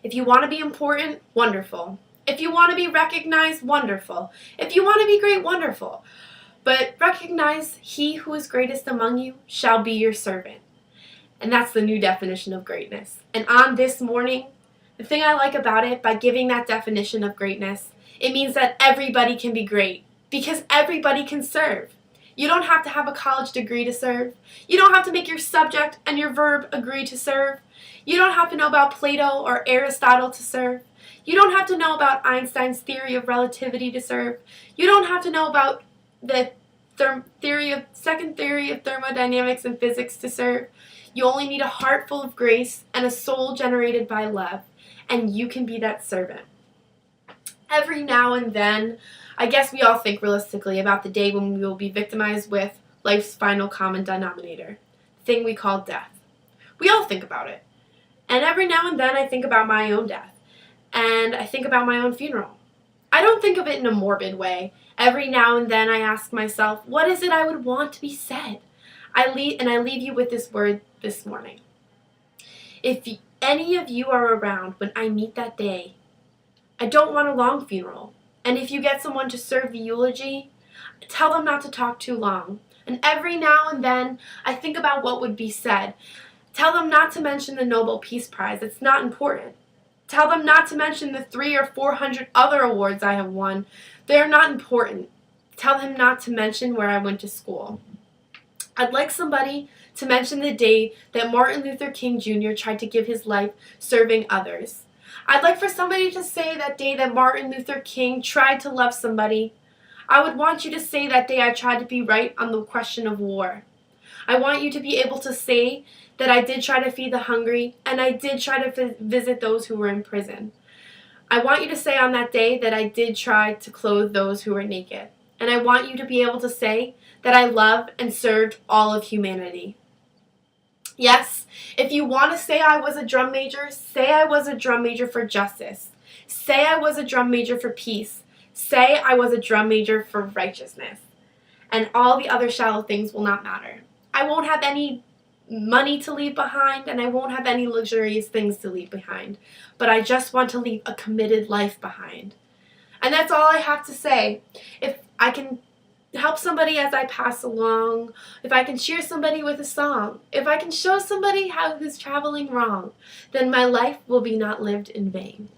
If you want to be important, wonderful. If you want to be recognized, wonderful. If you want to be great, wonderful. But recognize he who is greatest among you shall be your servant. And that's the new definition of greatness. And on this morning, the thing I like about it, by giving that definition of greatness, it means that everybody can be great because everybody can serve. You don't have to have a college degree to serve. You don't have to make your subject and your verb agree to serve. You don't have to know about Plato or Aristotle to serve. You don't have to know about Einstein's theory of relativity to serve. You don't have to know about the second theory of thermodynamics and physics to serve. You only need a heart full of grace and a soul generated by love, and you can be that servant. Every now and then, I guess we all think realistically about the day when we will be victimized with life's final common denominator, the thing we call death. We all think about it. And every now and then I think about my own death, and I think about my own funeral. I don't think of it in a morbid way. Every now and then I ask myself, what is it I would want to be said? I leave you with this word this morning. If any of you are around when I meet that day, I don't want a long funeral. And if you get someone to serve the eulogy, tell them not to talk too long. And every now and then, I think about what would be said. Tell them not to mention the Nobel Peace Prize. It's not important. Tell them not to mention the 300 or 400 other awards I have won. They're not important. Tell them not to mention where I went to school. I'd like somebody to mention the day that Martin Luther King Jr. tried to give his life serving others. I'd like for somebody to say that day that Martin Luther King tried to love somebody. I would want you to say that day I tried to be right on the question of war. I want you to be able to say that I did try to feed the hungry and I did try to visit those who were in prison. I want you to say on that day that I did try to clothe those who were naked. And I want you to be able to say that I loved and served all of humanity. Yes, if you want to say I was a drum major, say I was a drum major for justice. Say I was a drum major for peace. Say I was a drum major for righteousness. And all the other shallow things will not matter. I won't have any money to leave behind, and I won't have any luxurious things to leave behind. But I just want to leave a committed life behind. And that's all I have to say. If I can help somebody as I pass along, if I can cheer somebody with a song, if I can show somebody how who's traveling wrong, then my life will be not lived in vain.